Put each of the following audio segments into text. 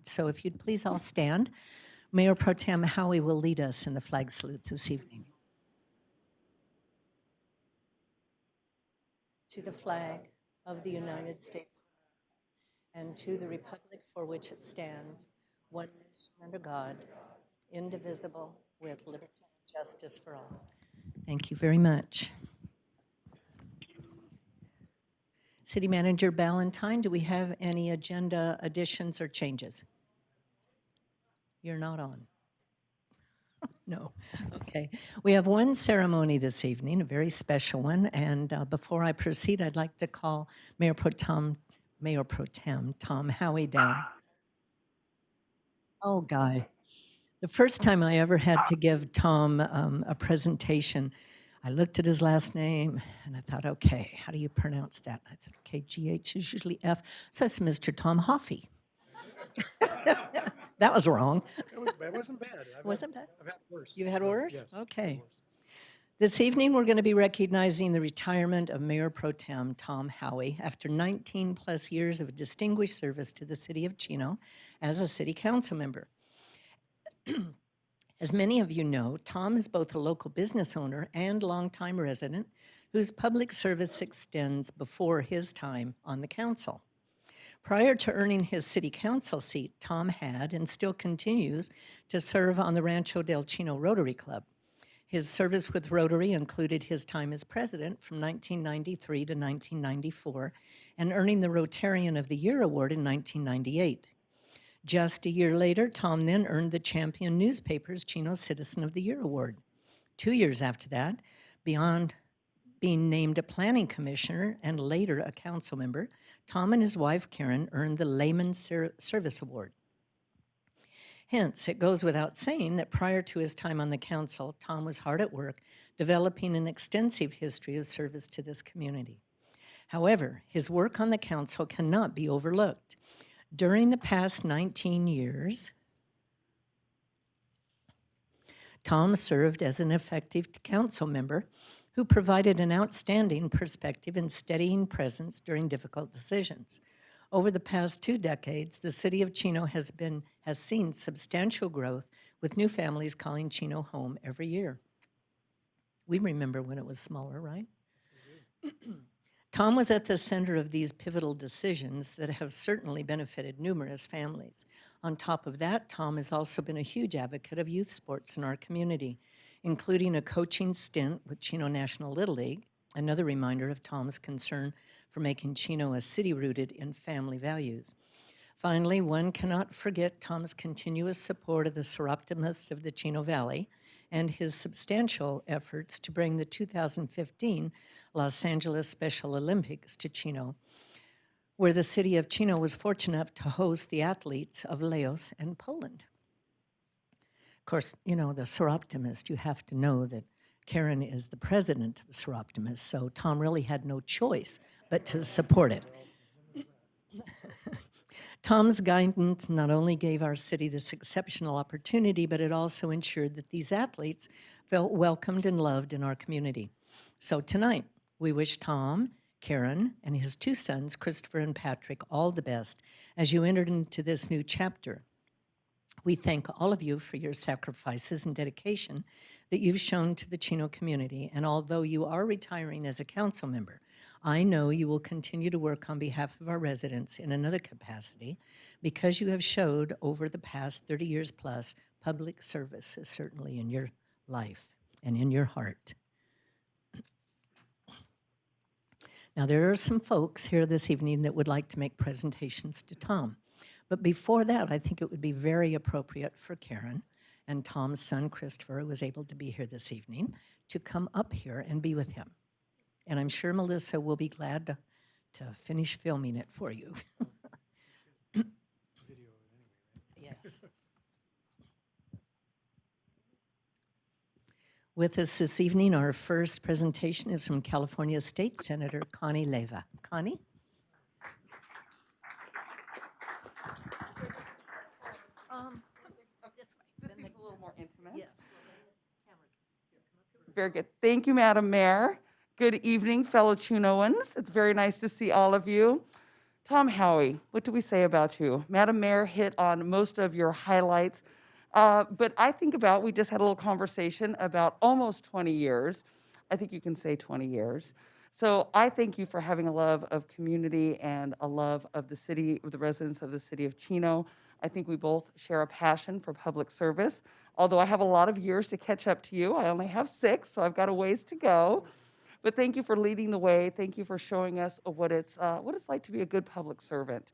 So if you'd please all stand, Mayor Pro Tem Howie will lead us in the flag salute this evening. To the flag of the United States and to the republic for which it stands, one nation under God, indivisible, with liberty and justice for all. Thank you very much. City Manager Ballantyne, do we have any agenda additions or changes? You're not on. No. Okay. We have one ceremony this evening, a very special one. And before I proceed, I'd like to call Mayor Pro Tem Tom Haughey down. Oh, Guy. The first time I ever had to give Tom a presentation, I looked at his last name and I thought, okay, how do you pronounce that? I thought, okay, GH is usually F. So it's Mr. Tom Haughey. That was wrong. It wasn't bad. Wasn't bad? I've had worse. You had worse? Yes. Okay. Worse. This evening, we're going to be recognizing the retirement of Mayor Pro Tem Tom Haughey after 19 plus years of distinguished service to the city of Chino as a city council member. As many of you know, Tom is both a local business owner and longtime resident whose public service extends before his time on the council. Prior to earning his city council seat, Tom had and still continues to serve on the Rancho del Chino Rotary Club. His service with Rotary included his time as president from 1993 to 1994 and earning the Rotarian of the Year award in 1998. Just a year later, Tom then earned the Champion Newspaper's Chino Citizen of the Year award. 2 years after that, beyond being named a planning commissioner and later a council member, Tom and his wife, Karen, earned the Layman Service Award. Hence, it goes without saying that prior to his time on the council, Tom was hard at work developing an extensive history of service to this community. However, his work on the council cannot be overlooked. During the past 19 years, Tom served as an effective council member who provided an outstanding perspective and steadying presence during difficult decisions. Over the past 2 decades, the city of Chino has seen substantial growth, with new families calling Chino home every year. We remember when it was smaller, right? Tom was at the center of these pivotal decisions that have certainly benefited numerous families. On top of that, Tom has also been a huge advocate of youth sports in our community, including a coaching stint with Chino National Little League, another reminder of Tom's concern for making Chino a city rooted in family values. Finally, one cannot forget Tom's continuous support of the Seroptimists of the Chino Valley and his substantial efforts to bring the 2015 Los Angeles Special Olympics to Chino, where the city of Chino was fortunate enough to host the athletes of Laos and Poland. Of course, you know, the Seroptimist, you have to know that Karen is the president of Seroptimist, so Tom really had no choice but to support it. Tom's guidance not only gave our city this exceptional opportunity, but it also ensured that these athletes felt welcomed and loved in our community. So tonight, we wish Tom, Karen, and his 2 sons, Christopher and Patrick, all the best as you entered into this new chapter. We thank all of you for your sacrifices and dedication that you've shown to the Chino community, and although you are retiring as a council member, I know you will continue to work on behalf of our residents in another capacity because you have showed over the past 30 years plus public service is certainly in your life and in your heart. Now, there are some folks here this evening that would like to make presentations to Tom. But before that, I think it would be very appropriate for Karen and Tom's son, Christopher, who was able to be here this evening, to come up here and be with him. And I'm sure Melissa will be glad to finish filming it for you. Yes. With us this evening, our first presentation is from California State Senator Connie Leyva. Connie? This way. This seems a little more intimate. Yes. Very good. Thank you, Madam Mayor. Good evening, fellow Chinoans. It's very nice to see all of you. Tom Haughey, what do we say about you? Madam Mayor hit on most of your highlights, but I think about, we just had a little conversation about almost 20 years. I think you can say 20 years. So I thank you for having a love of community and a love of the city, of the residents of the city of Chino. I think we both share a passion for public service. Although I have a lot of years to catch up to you. I only have 6, so I've got a ways to go. But thank you for leading the way. Thank you for showing us what it's like to be a good public servant.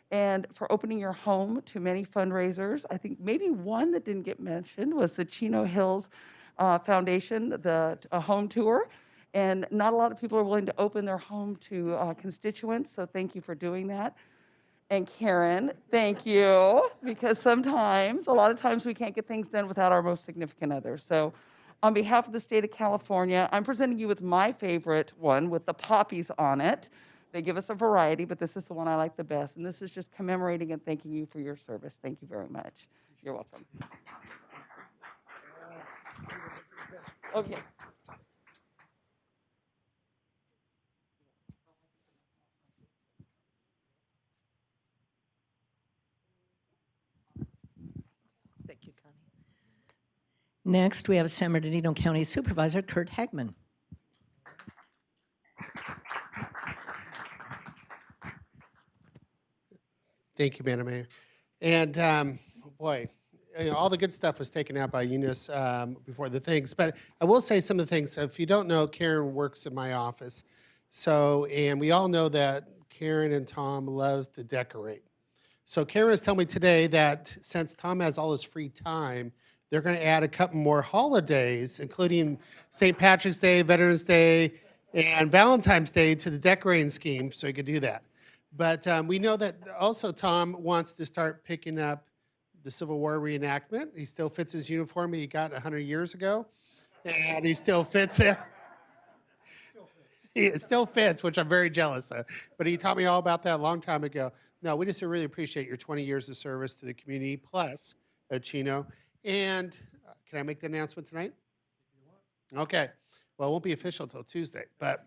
And for opening your home to many fundraisers. I think maybe one that didn't get mentioned was the Chino Hills Foundation, the home tour. And not a lot of people are willing to open their home to constituents, so thank you for doing that. And Karen, thank you, because a lot of times we can't get things done without our most significant others. So on behalf of the state of California, I'm presenting you with my favorite one with the poppies on it. They give us a variety, but this is the one I like the best. And this is just commemorating and thanking you for your service. Thank you very much. You're welcome. Oh, yeah. Thank you, Connie. Next, we have San Bernardino County Supervisor Kurt Hagman. Thank you, Madam Mayor. And boy, all the good stuff was taken out by Eunice before the things. But I will say some of the things. If you don't know, Karen works in my office. So, and we all know that Karen and Tom love to decorate. So Karen was telling me today that since Tom has all his free time, they're going to add a couple more holidays, including St. Patrick's Day, Veterans Day, and Valentine's Day to the decorating scheme, so he could do that. But we know that also Tom wants to start picking up the Civil War reenactment. He still fits his uniform he got 100 years ago, and he still fits there. It still fits, which I'm very jealous of. But he taught me all about that a long time ago. No, we just really appreciate your 20 years of service to the community, plus Chino. And can I make the announcement tonight? Okay. Well, it won't be official until Tuesday. But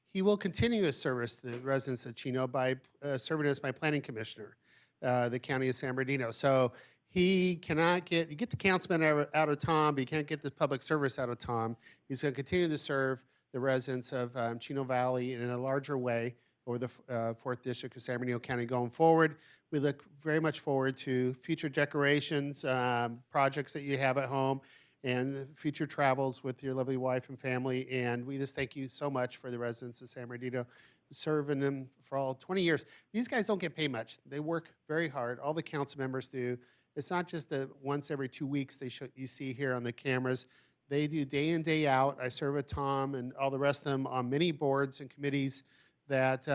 he will continue his service to the residents of Chino by serving as my planning commissioner, the county of San Bernardino. So he cannot you get the councilman out of Tom, but you can't get the public service out of Tom. He's going to continue to serve the residents of Chino Valley in a larger way over the 4th District of San Bernardino County going forward. We look very much forward to future decorations, projects that you have at home, and future travels with your lovely wife and family. And we just thank you so much for the residents of San Bernardino, serving them for all 20 years. These guys don't get paid much. They work very hard. All the council members do. It's not just the once every 2 weeks you see here on the cameras. They do day in, day out. I serve with Tom and all the rest of them on many boards and committees that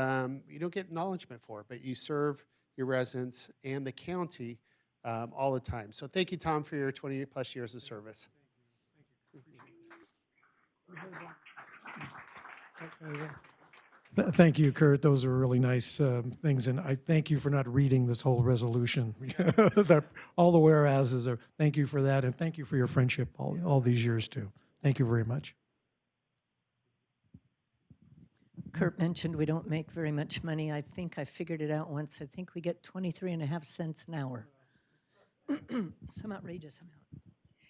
you don't get acknowledgement for, but you serve your residents and the county all the time. So thank you, Tom, for your 20 plus years of service. Thank you, Kurt. Those are really nice things, and I thank you for not reading this whole resolution. All the whereases are. Thank you for that, and thank you for your friendship all these years too. Thank you very much. Kurt mentioned we don't make very much money. I think I figured it out once. I think we get 23.5 cents an hour. Some outrageous amount.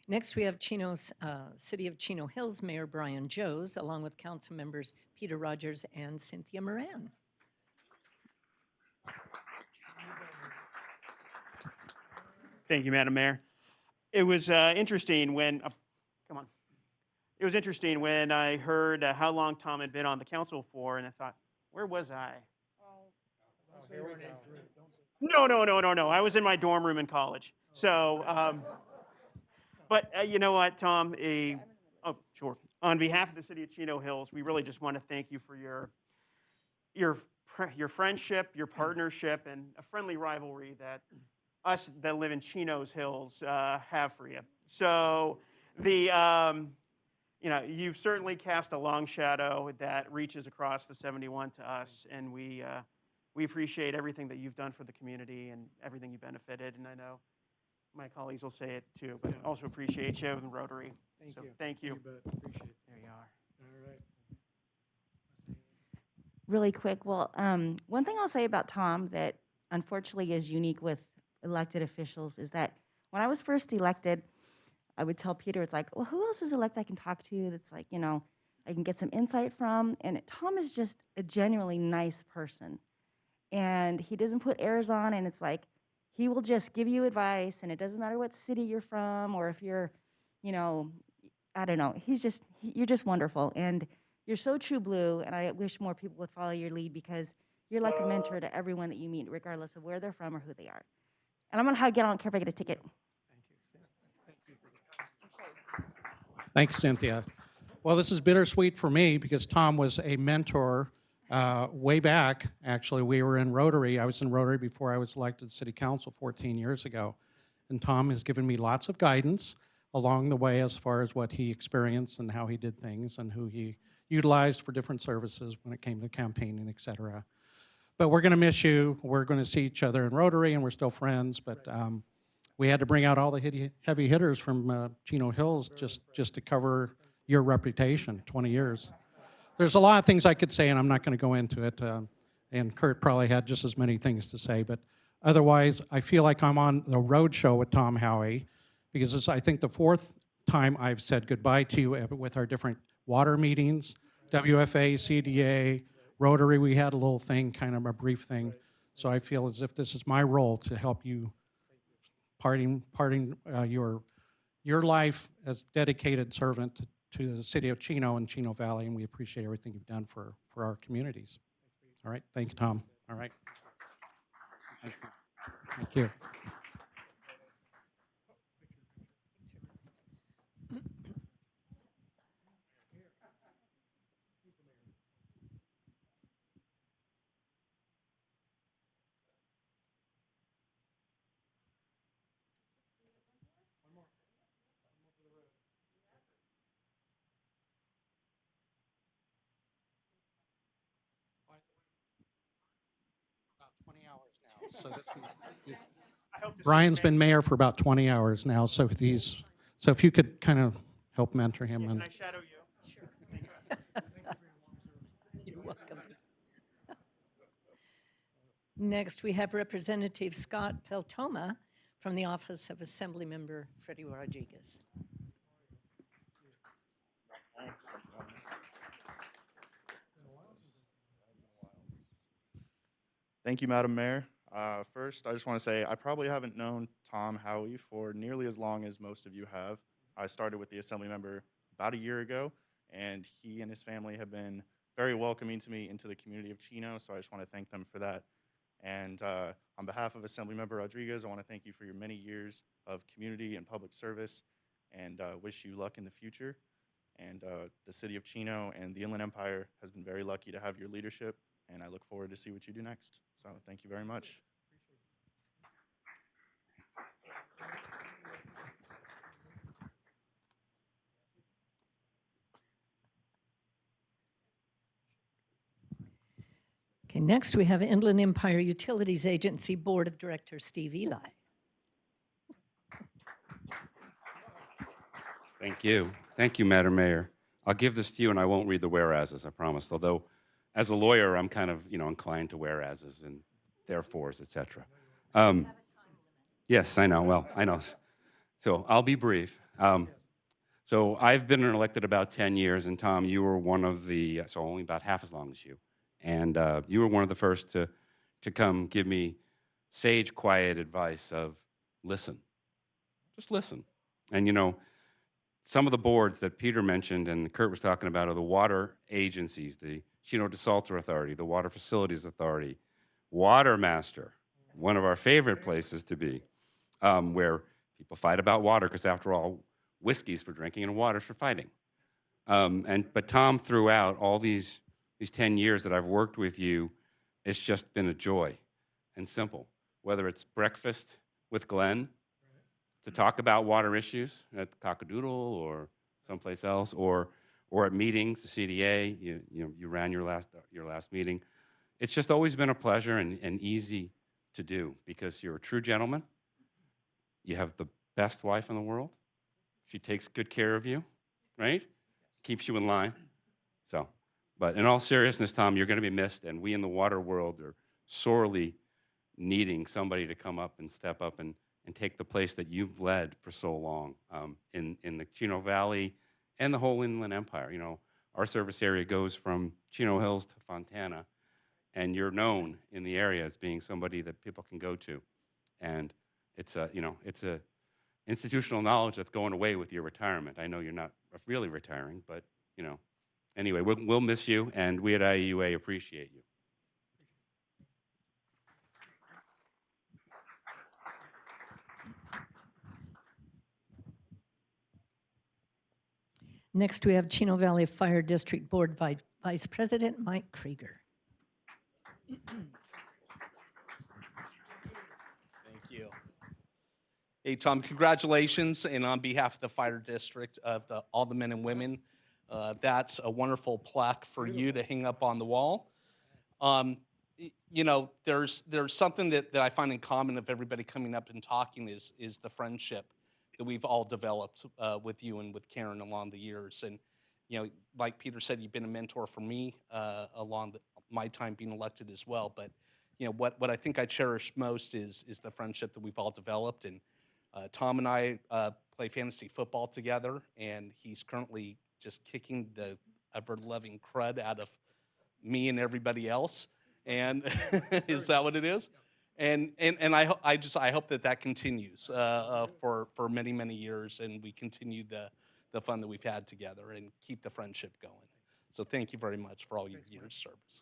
Next, we have Chino's City of Chino Hills Mayor Brian Joes, along with council members Peter Rogers and Cynthia Moran. Thank you, Madam Mayor. It was interesting when, come on. it was interesting when I heard how long Tom had been on the council for, and I thought, where was I? No. I was in my dorm room in college. So, but you know what, Tom? Oh, sure. On behalf of the city of Chino Hills, we really just want to thank you for your friendship, your partnership, and a friendly rivalry that us that live in Chino's Hills have for you. So, you've certainly cast a long shadow that reaches across the 71 to us, and we appreciate everything that you've done for the community and everything you benefited. And I know my colleagues will say it too, but I also appreciate you and Rotary. Thank you. You bet. Appreciate it. There you are. All right. Really quick, well, one thing I'll say about Tom that unfortunately is unique with elected officials is that when I was first elected, I would tell Peter, it's like, well, who else is elected I can talk to that's like, I can get some insight from. And Tom is just a genuinely nice person. And he doesn't put airs on, and it's like, he will just give you advice, and it doesn't matter what city you're from or if you're, I don't know. You're just wonderful. And you're so true blue, and I wish more people would follow your lead because you're like a mentor to everyone that you meet, regardless of where they're from or who they are. And I'm going to get on, care if I get a ticket. Thank you, Cynthia. Well, this is bittersweet for me because Tom was a mentor way back. Actually, we were in Rotary. I was in Rotary before I was elected to City Council 14 years ago. And Tom has given me lots of guidance along the way as far as what he experienced and how he did things and who he utilized for different services when it came to campaigning, et cetera. But we're going to miss you. We're going to see each other in Rotary, and we're still friends. But we had to bring out all the heavy hitters from Chino Hills just to cover your reputation, 20 years. There's a lot of things I could say, and I'm not going to go into it. And Kurt probably had just as many things to say. But otherwise, I feel like I'm on the road show with Tom Haughey because it's, I think, the fourth time I've said goodbye to you with our different water meetings, WFA, CDA, Rotary. We had a little thing, kind of a brief thing. So I feel as if this is my role to help you parting your life as dedicated servant to the city of Chino and Chino Valley, and we appreciate everything you've done for our communities. All right, thank you, Tom. All right. Thank you. About 20 hours now. So Brian's been mayor for about 20 hours now, so if you could kind of help mentor him. Can And I shadow you? Sure. You're welcome. Next, we have Representative Scott Peltoma from the Office of Assemblymember Freddie Rodriguez. Thank you, Madam Mayor. First, I just want to say I probably haven't known Tom Haughey for nearly as long as most of you have. I started with the Assembly member about a year ago, and he and his family have been very welcoming to me into the community of Chino, so I just want to thank them for that. And on behalf of Assemblymember Rodriguez, I want to thank you for your many years of community and public service, and wish you luck in the future. And the city of Chino and the Inland Empire has been very lucky to have your leadership, and I look forward to see what you do next. So thank you very much. Okay, next we have Inland Empire Utilities Agency Board of Directors, Steve Eli. Thank you. Thank you, Madam Mayor. I'll give this to you, and I won't read the whereases, I promise. Although, as a lawyer, I'm kind of, inclined to whereases and therefores, et cetera. Yes, I know. Well, I know. So I'll be brief. So I've been elected about 10 years, and Tom, you were one of the, so only about half as long as you. And you were one of the first to come give me sage, quiet advice of listen. Just listen. And, some of the boards that Peter mentioned and Kurt was talking about are the water agencies, the Chino Desalter Authority, the Water Facilities Authority, Water Master, one of our favorite places to be, where people fight about water because, after all, whiskey's for drinking and water's for fighting. But Tom, throughout all these 10 years that I've worked with you, it's just been a joy and simple. Whether it's breakfast with Glenn to talk about water issues at Cockadoodle or someplace else, or at meetings, the CDA, you ran your last meeting. It's just always been a pleasure and easy to do because you're a true gentleman. You have the best wife in the world. She takes good care of you, right? Keeps you in line. So, but in all seriousness, Tom, you're going to be missed, and we in the water world are sorely needing somebody to come up and step up and take the place that you've led for so long in the Chino Valley and the whole Inland Empire. You know, our service area goes from Chino Hills to Fontana, and you're known in the area as being somebody that people can go to. And it's a institutional knowledge that's going away with your retirement. I know you're not really retiring, but anyway, we'll miss you, and we at IUA appreciate you. Next, we have Chino Valley Fire District Board Vice President Mike Krieger. Thank you. Hey, Tom, congratulations. And on behalf of the fire district, of all the men and women, that's a wonderful plaque for you to hang up on the wall. There's something that I find in common of everybody coming up and talking is the friendship that we've all developed with you and with Karen along the years. And, like Peter said, you've been a mentor for me along my time being elected as well. But, what I think I cherish most is the friendship that we've all developed. And Tom and I play fantasy football together, and he's currently just kicking the ever-loving crud out of me and everybody else. And is that what it is? And I hope that continues for many, many years, and we continue the fun that we've had together and keep the friendship going. So thank you very much for all your years of service.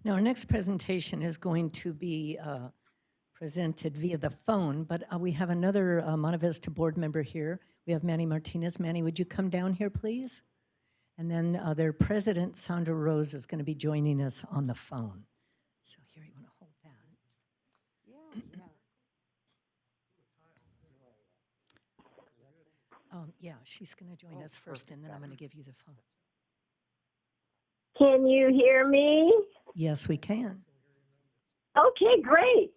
Now, our next presentation is going to be presented via the phone, but we have another Monte Vista board member here. We have Manny Martinez. Manny, would you come down here, please? And then their president, Sandra Rose, is going to be joining us on the phone. So here, you want to hold that? Yeah, she's going to join us first, and then I'm going to give you the phone. Can you hear me? Yes, we can. Okay, great.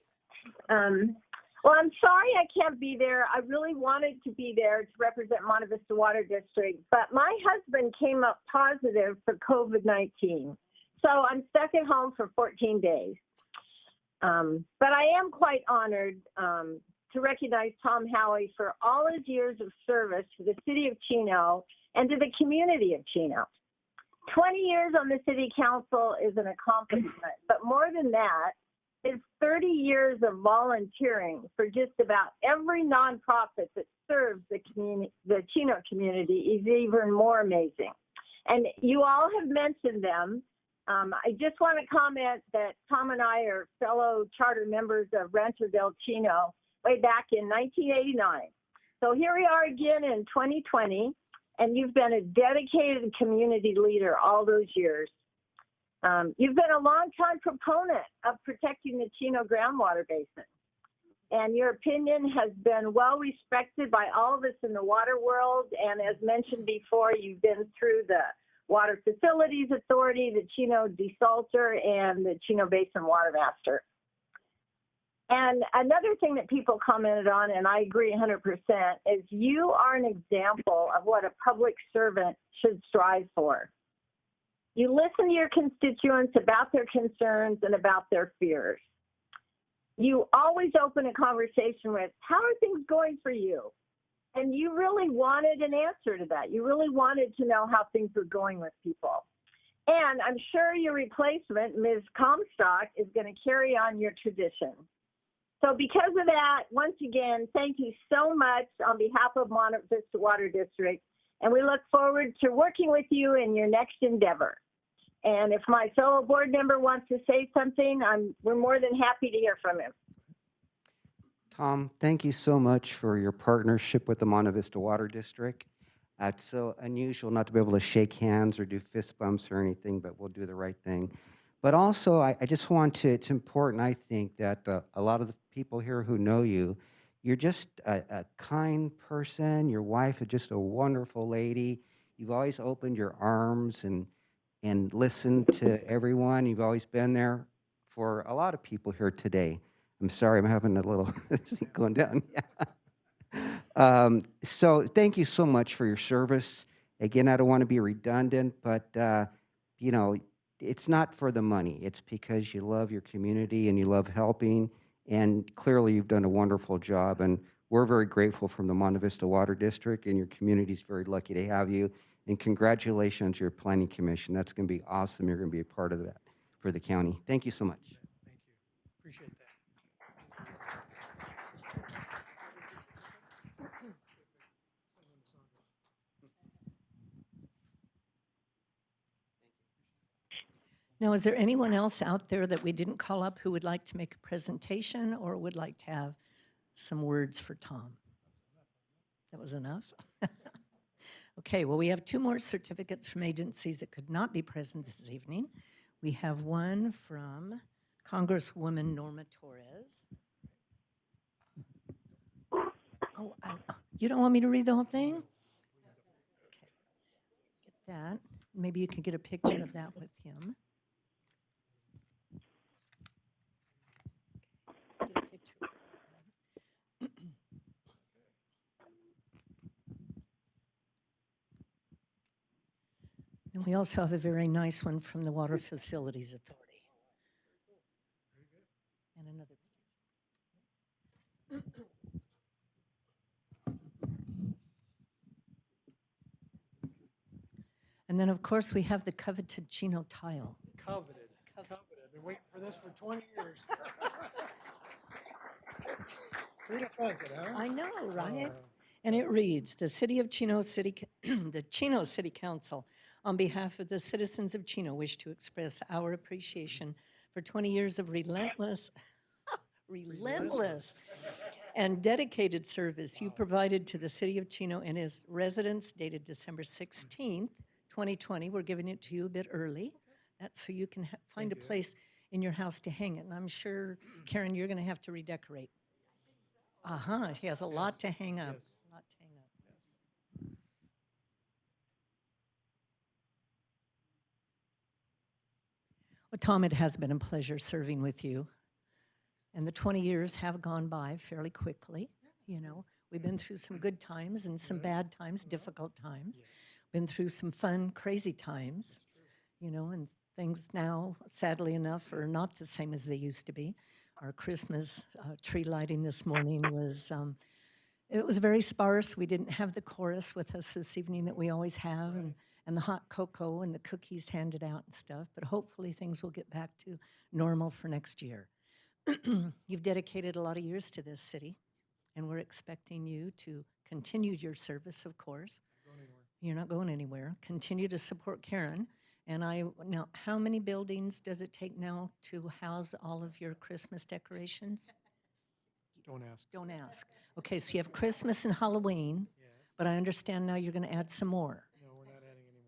Well, I'm sorry I can't be there. I really wanted to be there to represent Monte Vista Water District, but my husband came up positive for COVID-19. So I'm stuck at home for 14 days. But I am quite honored to recognize Tom Haughey for all his years of service to the city of Chino and to the community of Chino. 20 years on the city council is an accomplishment, but more than that, his 30 years of volunteering for just about every nonprofit that serves the Chino community is even more amazing. And you all have mentioned them. I just want to comment that Tom and I are fellow charter members of Rancho del Chino way back in 1989. So here we are again in 2020, and you've been a dedicated community leader all those years. You've been a longtime proponent of protecting the Chino groundwater basin, and your opinion has been well respected by all of us in the water world. And as mentioned before, you've been through the Water Facilities Authority, the Chino Desalter, and the Chino Basin Water Master. And another thing that people commented on, and I agree 100%, is you are an example of what a public servant should strive for. You listen to your constituents about their concerns and about their fears. You always open a conversation with, how are things going for you? And you really wanted an answer to that. You really wanted to know how things were going with people. And I'm sure your replacement, Ms. Comstock, is going to carry on your tradition. So because of that, once again, thank you so much on behalf of Monte Vista Water District, and we look forward to working with you in your next endeavor. And if my fellow board member wants to say something, we're more than happy to hear from him. Tom, thank you so much for your partnership with the Monte Vista Water District. It's so unusual not to be able to shake hands or do fist bumps or anything, but we'll do the right thing. But also, I just want to, it's important, I think, that a lot of the people here who know you, you're just a kind person. Your wife is just a wonderful lady. You've always opened your arms and listened to everyone. You've always been there for a lot of people here today. I'm sorry, I'm having a little thing going down. Yeah. So thank you so much for your service. Again, I don't want to be redundant, but you know, it's not for the money. It's because you love your community and you love helping. And clearly, you've done a wonderful job. And we're very grateful from the Monte Vista Water District, and your community is very lucky to have you. And congratulations to your Planning Commission. That's going to be awesome. You're going to be a part of that for the county. Thank you so much. Thank you. Appreciate that. Now, is there anyone else out there that we didn't call up who would like to make a presentation or would like to have some words for Tom? That was enough? Okay, well, we have 2 more certificates from agencies that could not be present this evening. We have one from Congresswoman Norma Torres. Oh, you don't want me to read the whole thing? Okay, get that. Maybe you can get a picture of that with him. Get a picture. And we also have a very nice one from the Water Facilities Authority. And another. And then, of course, we have the coveted Chino tile. Coveted. Coveted. I've been waiting for this for 20 years. Who'd have thunk it, huh? I know, right? And it reads, the City of Chino City, the Chino City Council, on behalf of the citizens of Chino, wish to express our appreciation for 20 years of relentless and dedicated service you provided to the City of Chino and its residents, dated December 16th, 2020. We're giving it to you a bit early. That's so you can find a place in your house to hang it. And I'm sure, Karen, you're going to have to redecorate. She has a lot to hang up. Yes. A lot to hang up. Well, Tom, it has been a pleasure serving with you. And the 20 years have gone by fairly quickly. You know, we've been through some good times and some bad times, difficult times. Been through some fun, crazy times, you know, and things now, sadly enough, are not the same as they used to be. Our Christmas tree lighting this morning was, it was very sparse. We didn't have the chorus with us this evening that we always have, and the hot cocoa and the cookies handed out and stuff, but hopefully things will get back to normal for next year. You've dedicated a lot of years to this city, and we're expecting you to continue your service, of course. You're not going anywhere. Continue to support Karen. And now, how many buildings does it take now to house all of your Christmas decorations? Don't ask. Don't ask. Okay, so you have Christmas and Halloween, but I understand now you're going to add some more. No, we're not adding any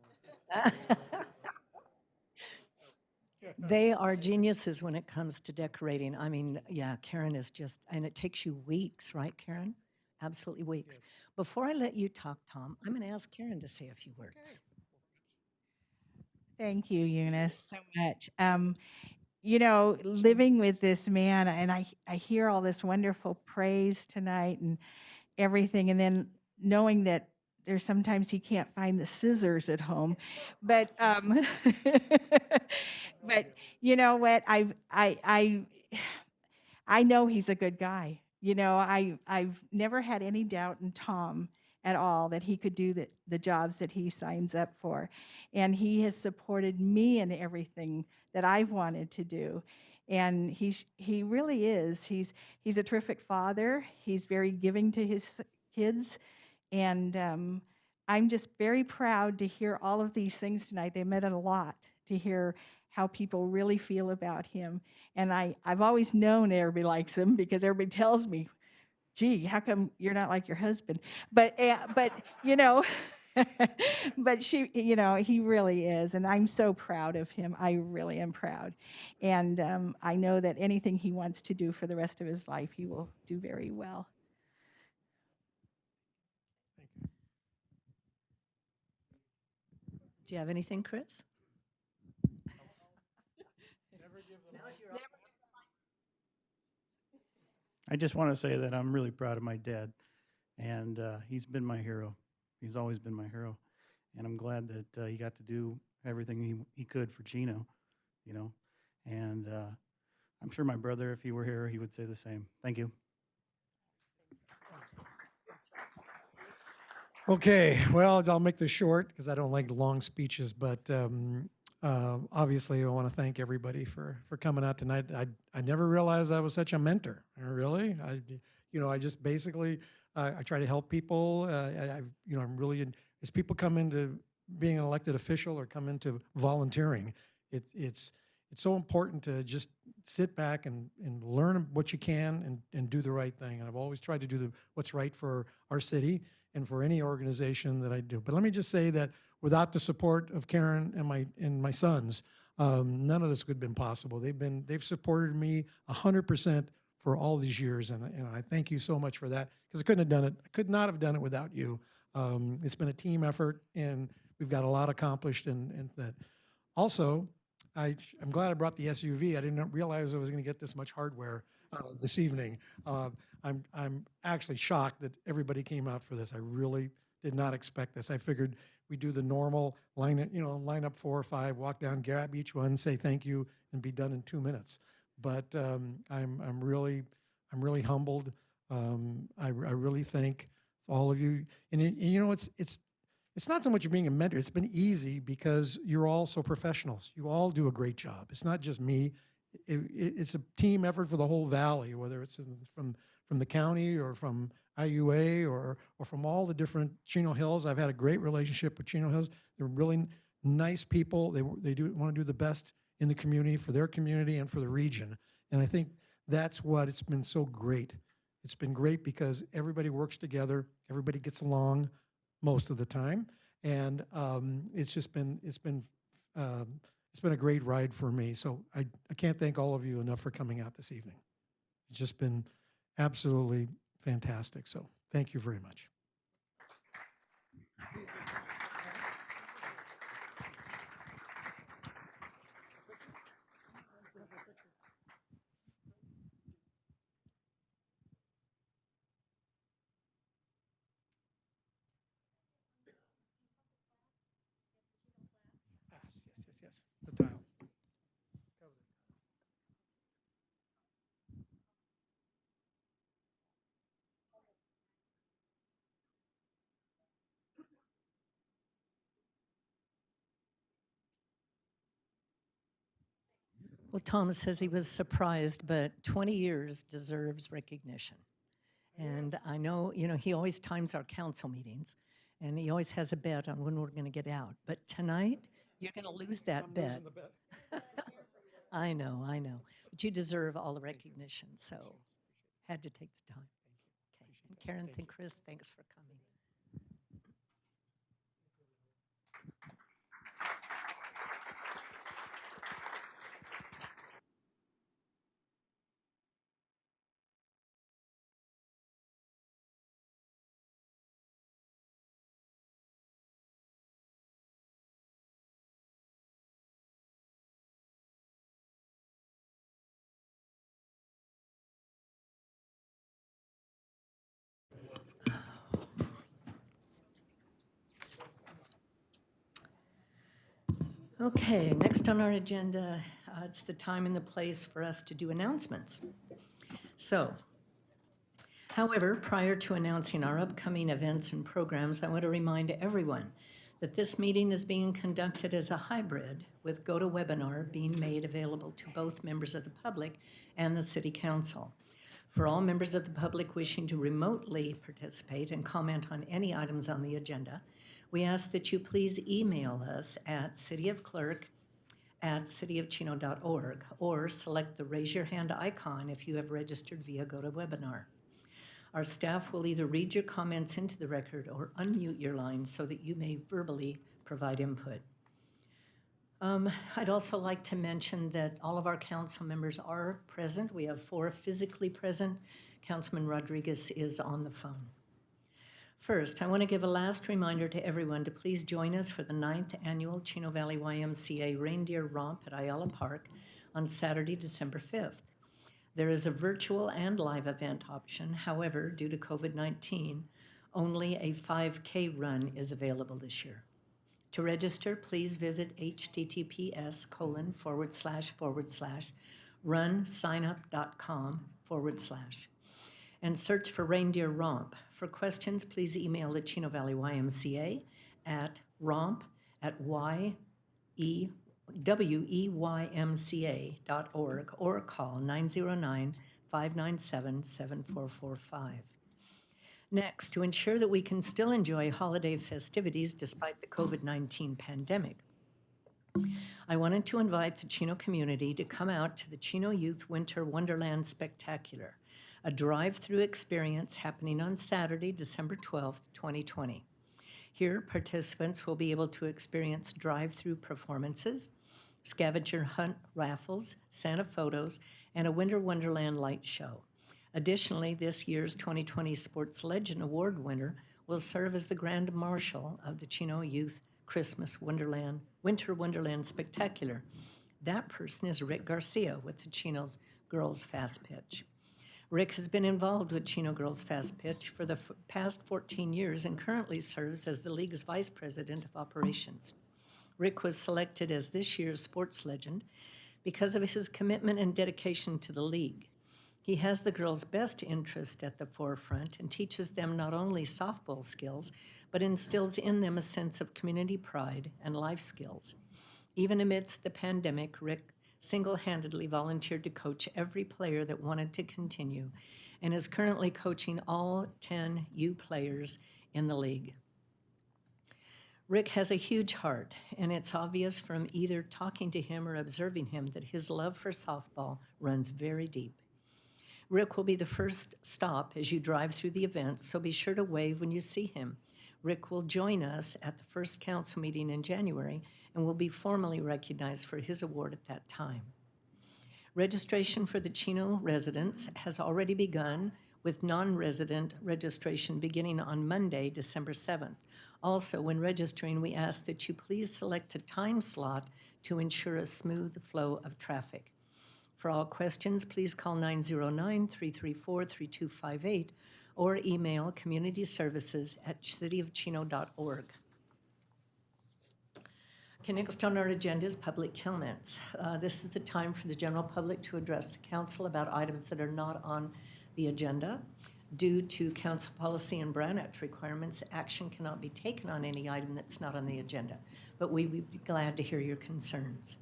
more. They are geniuses when it comes to decorating. I mean, yeah, Karen is just, and it takes you weeks, right, Karen? Absolutely weeks. Yes. Before I let you talk, Tom, I'm going to ask Karen to say a few words. Thank you, Eunice, so much. You know, living with this man, and I hear all this wonderful praise tonight and everything, and then knowing that there's sometimes he can't find the scissors at home, but but you know what? I know he's a good guy. You know, I've never had any doubt in Tom at all that he could do the jobs that he signs up for. And he has supported me in everything that I've wanted to do. And he really is. He's a terrific father. He's very giving to his kids. And I'm just very proud to hear all of these things tonight. They meant a lot to hear how people really feel about him. And I've always known everybody likes him because everybody tells me, gee, how come you're not like your husband? But you know, but he really is. And I'm so proud of him. I really am proud. And I know that anything he wants to do for the rest of his life, he will do very well. Do you have anything, Chris? I just want to say that I'm really proud of my dad, and he's been my hero. He's always been my hero, and I'm glad that he got to do everything he could for Chino, you know, and I'm sure my brother, if he were here, he would say the same. Thank you. Okay, well, I'll make this short because I don't like long speeches, but obviously I want to thank everybody for coming out tonight. I never realized I was such a mentor. Really, I just basically I try to help people. I'm really as people come into being an elected official or come into volunteering, it's so important to just sit back and learn what you can and do the right thing. And I've always tried to do what's right for our city and for any organization that I do. But let me just say that without the support of Karen and my sons, none of this could have been possible. They've supported me 100% for all these years, and I thank you so much for that, because I couldn't have done it. I could not have done it without you. It's been a team effort, and we've got a lot accomplished. And that also, I'm glad I brought the SUV. I didn't realize I was going to get this much hardware this evening. I'm actually shocked that everybody came out for this. I really did not expect this. I figured we do the normal line up 4 or 5, walk down, grab each one, say thank you, and be done in 2 minutes. But I'm really humbled. I really thank all of you. And it's not so much being a mentor. It's been easy because you're all so professionals. You all do a great job. It's not just me. It's a team effort for the whole valley, whether it's from the county or from IUA or from all the different Chino Hills. I've had a great relationship with Chino Hills. They're really nice people. They want to do the best in the community, for their community and for the region. And I think that's what it's been so great. It's been great because everybody works together. Everybody gets along most of the time. And it's been a great ride for me. So I can't thank all of you enough for coming out this evening. It's just been absolutely fantastic. So thank you very much. Yes. The tile. Well, Tom says he was surprised, but 20 years deserves recognition. And I know, he always times our council meetings, and he always has a bet on when we're going to get out. But tonight, you're going to lose that bet. I know. But you deserve all the recognition, so had to take the time. Okay. And Karen and Chris, thanks for coming. Okay, next on our agenda, it's the time and the place for us to do announcements. So, However, prior to announcing our upcoming events and programs, I want to remind everyone that this meeting is being conducted as a hybrid, with GoToWebinar being made available to both members of the public and the City Council. For all members of the public wishing to remotely participate and comment on any items on the agenda, we ask that you please email us at cityofclerk@cityofchino.org or select the raise your hand icon if you have registered via GoToWebinar. Our staff will either read your comments into the record or unmute your line so that you may verbally provide input. I'd also like to mention that all of our council members are present. We have 4 physically present. Councilman Rodriguez is on the phone. First, I want to give a last reminder to everyone to please join us for the 9th Annual Chino Valley YMCA Reindeer Romp at Ayala Park on Saturday, December 5th. There is a virtual and live event option. However, due to COVID-19, only a 5K run is available this year. To register, please visit https://runsignup.com/ and search for Reindeer Romp. For questions, please email the Chino Valley YMCA at romp@weymca.org or call 909-597-7445. Next, to ensure that we can still enjoy holiday festivities despite the COVID-19 pandemic, I wanted to invite the Chino community to come out to the Chino Youth Winter Wonderland Spectacular, a drive-through experience happening on Saturday, December 12th, 2020. Here, participants will be able to experience drive-through performances, scavenger hunt raffles, Santa photos, and a Winter Wonderland light show. Additionally, this year's 2020 Sports Legend Award winner will serve as the Grand Marshal of the Chino Youth Christmas Winter Wonderland Spectacular. That person is Rick Garcia with the Chino's Girls Fast Pitch. Rick has been involved with Chino Girls Fast Pitch for the past 14 years and currently serves as the league's vice president of operations. Rick was selected as this year's sports legend because of his commitment and dedication to the league. He has the girls' best interest at the forefront and teaches them not only softball skills, but instills in them a sense of community pride and life skills. Even amidst the pandemic, Rick single-handedly volunteered to coach every player that wanted to continue and is currently coaching all 10 U players in the league. Rick has a huge heart, and it's obvious from either talking to him or observing him that his love for softball runs very deep. Rick will be the first stop as you drive through the event, so be sure to wave when you see him. Rick will join us at the first council meeting in January and will be formally recognized for his award at that time. Registration for the Chino residents has already begun, with non-resident registration beginning on Monday, December 7th. Also, when registering, we ask that you please select a time slot to ensure a smooth flow of traffic. For all questions, please call 909-334-3258 or email communityservices@cityofchino.org. Okay, next on our agenda is public Killnets. This is the time for the general public to address the council about items that are not on the agenda. Due to council policy and Brown Act requirements, action cannot be taken on any item that's not on the agenda, but we would be glad to hear your concerns.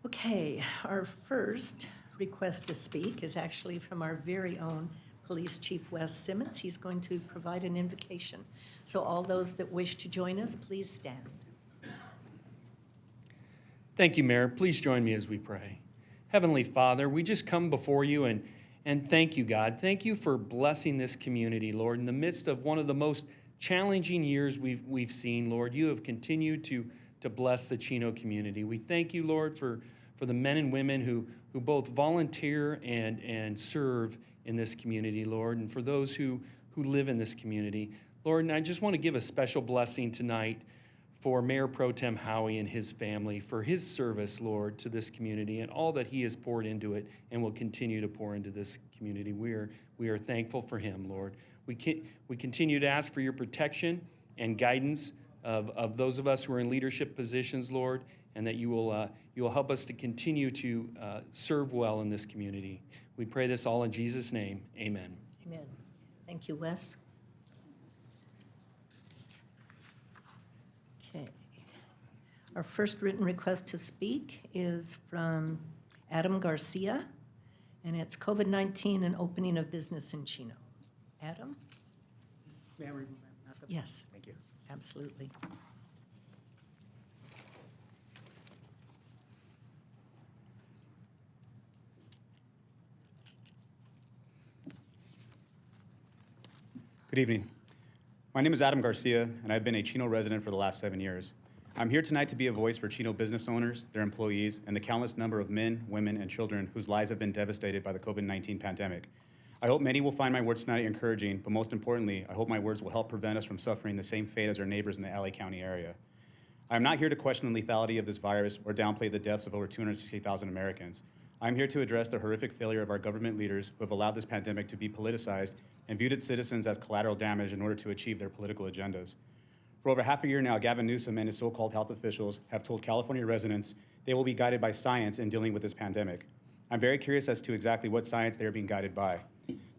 Okay, our first request to speak is actually from our very own Police Chief Wes Simmons. He's going to provide an invocation. So all those that wish to join us, please stand. Thank you, Mayor. Please join me as we pray. Heavenly Father, we just come before you and thank you, God. Thank you for blessing this community, Lord. In the midst of one of the most challenging years we've seen, Lord, you have continued to bless the Chino community. We thank you, Lord, for the men and women who both volunteer and serve in this community, Lord, and for those who live in this community. Lord, and I just want to give a special blessing tonight for Mayor Pro Tem Howie and his family, for his service, Lord, to this community and all that he has poured into it and will continue to pour into this community. We are thankful for him, Lord. We continue to ask for your protection and guidance of those of us who are in leadership positions, Lord, and that you will help us to continue to serve well in this community. We pray this all in Jesus' name. Amen. Amen. Thank you, Wes. Okay. Our first written request to speak is from Adam Garcia, and it's COVID-19 and opening of business in Chino. Adam? May I remove my mask? Yes. Thank you. Absolutely. Good evening. My name is Adam Garcia, and I've been a Chino resident for the last 7 years. I'm here tonight to be a voice for Chino business owners, their employees, and the countless number of men, women, and children whose lives have been devastated by the COVID-19 pandemic. I hope many will find my words tonight encouraging, but most importantly, I hope my words will help prevent us from suffering the same fate as our neighbors in the LA County area. I am not here to question the lethality of this virus or downplay the deaths of over 260,000 Americans. I'm here to address the horrific failure of our government leaders who have allowed this pandemic to be politicized and viewed its citizens as collateral damage in order to achieve their political agendas. For over half a year now, Gavin Newsom and his so-called health officials have told California residents they will be guided by science in dealing with this pandemic. I'm very curious as to exactly what science they are being guided by.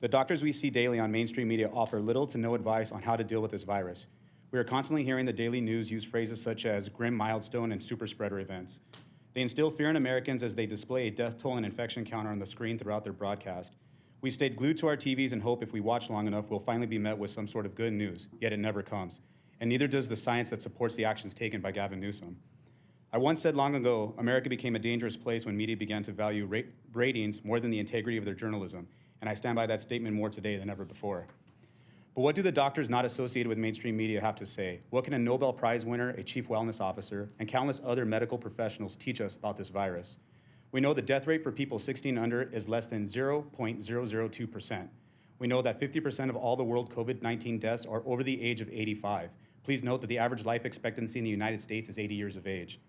The doctors we see daily on mainstream media offer little to no advice on how to deal with this virus. We are constantly hearing the daily news use phrases such as grim milestone and super spreader events. They instill fear in Americans as they display a death toll and infection counter on the screen throughout their broadcast. We stayed glued to our TVs and hope if we watch long enough, we'll finally be met with some sort of good news, yet it never comes. And neither does the science that supports the actions taken by Gavin Newsom. I once said long ago, America became a dangerous place when media began to value ratings more than the integrity of their journalism, and I stand by that statement more today than ever before. But what do the doctors not associated with mainstream media have to say? What can a Nobel Prize winner, a chief wellness officer, and countless other medical professionals teach us about this virus? We know the death rate for people 16 and under is less than 0.002%. We know that 50% of all the world COVID-19 deaths are over the age of 85. Please note that the average life expectancy in the United States is 80 years of age.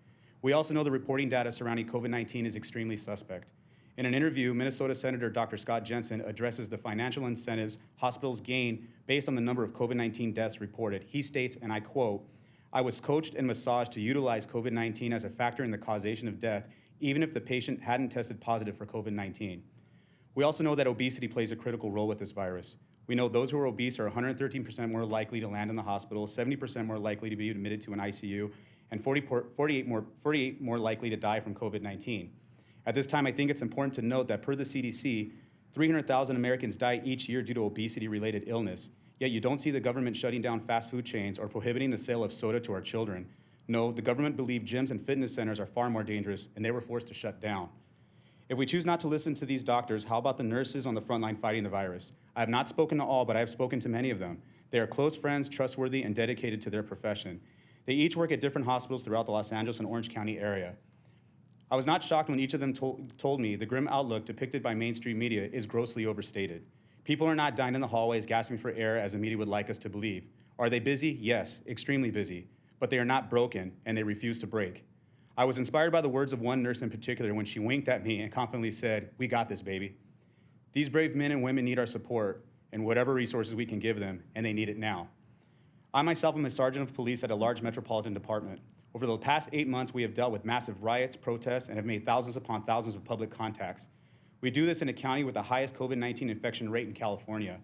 We also know the reporting data surrounding COVID-19 is extremely suspect. In an interview, Minnesota Senator Dr. Scott Jensen addresses the financial incentives hospitals gain based on the number of COVID-19 deaths reported. He states, and I quote, "I was coached and massaged to utilize COVID-19 as a factor in the causation of death, even if the patient hadn't tested positive for COVID-19. We also know that obesity plays a critical role with this virus. We know those who are obese are 113% more likely to land in the hospital, 70% more likely to be admitted to an ICU, and 48 more likely to die from COVID-19. At this time, I think it's important to note that per the CDC, 300,000 Americans die each year due to obesity-related illness, yet you don't see the government shutting down fast food chains or prohibiting the sale of soda to our children. No, the government believed gyms and fitness centers are far more dangerous, and they were forced to shut down. If we choose not to listen to these doctors, how about the nurses on the front line fighting the virus? I have not spoken to all, but I have spoken to many of them. They are close friends, trustworthy, and dedicated to their profession. They each work at different hospitals throughout the Los Angeles and Orange County area. I was not shocked when each of them told me the grim outlook depicted by mainstream media is grossly overstated. People are not dying in the hallways gasping for air as the media would like us to believe. Are they busy? Yes, extremely busy. But they are not broken, and they refuse to break. I was inspired by the words of one nurse in particular when she winked at me and confidently said, "We got this, baby." These brave men and women need our support and whatever resources we can give them, and they need it now. I myself am a sergeant of police at a large metropolitan department. Over the past 8 months, we have dealt with massive riots, protests, and have made thousands upon thousands of public contacts. We do this in a county with the highest COVID-19 infection rate in California.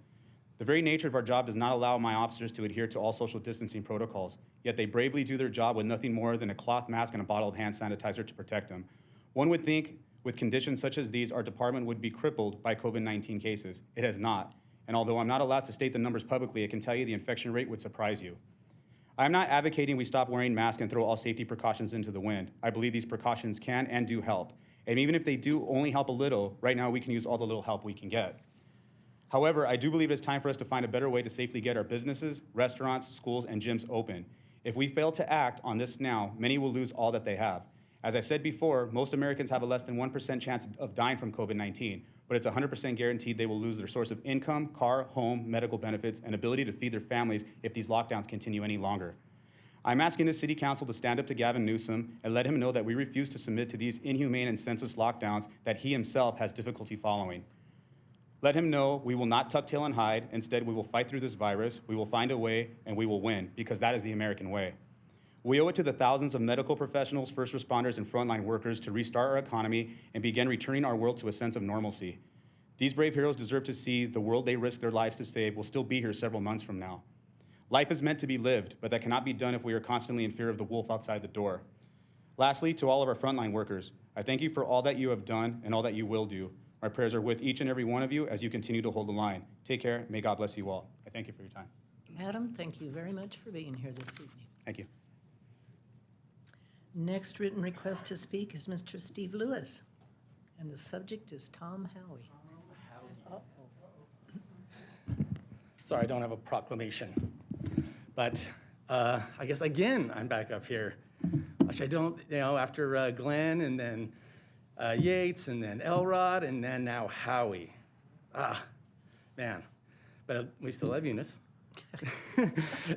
The very nature of our job does not allow my officers to adhere to all social distancing protocols, yet they bravely do their job with nothing more than a cloth mask and a bottle of hand sanitizer to protect them. One would think with conditions such as these, our department would be crippled by COVID-19 cases. It has not. And although I'm not allowed to state the numbers publicly, I can tell you the infection rate would surprise you. I'm not advocating we stop wearing masks and throw all safety precautions into the wind. I believe these precautions can and do help. And even if they do only help a little, right now we can use all the little help we can get. However, I do believe it's time for us to find a better way to safely get our businesses, restaurants, schools, and gyms open. If we fail to act on this now, many will lose all that they have. As I said before, most Americans have a less than 1% chance of dying from COVID-19, but it's 100% guaranteed they will lose their source of income, car, home, medical benefits, and ability to feed their families if these lockdowns continue any longer. I'm asking the City Council to stand up to Gavin Newsom and let him know that we refuse to submit to these inhumane and senseless lockdowns that he himself has difficulty following. Let him know we will not tuck tail and hide. Instead, we will fight through this virus, we will find a way, and we will win, because that is the American way. We owe it to the thousands of medical professionals, first responders, and frontline workers to restart our economy and begin returning our world to a sense of normalcy. These brave heroes deserve to see the world they risked their lives to save will still be here several months from now. Life is meant to be lived, but that cannot be done if we are constantly in fear of the wolf outside the door. Lastly, to all of our frontline workers, I thank you for all that you have done and all that you will do. My prayers are with each and every one of you as you continue to hold the line. Take care. May God bless you all. I thank you for your time. Adam, thank you very much for being here this evening. Thank you. Next written request to speak is Mr. Steve Lewis, and the subject is Tom Haughey. Sorry, I don't have a proclamation. But I guess again, I'm back up here, which I don't, after Glenn and then Yates and then Elrod and then now Howie. Man, but we still have Eunice.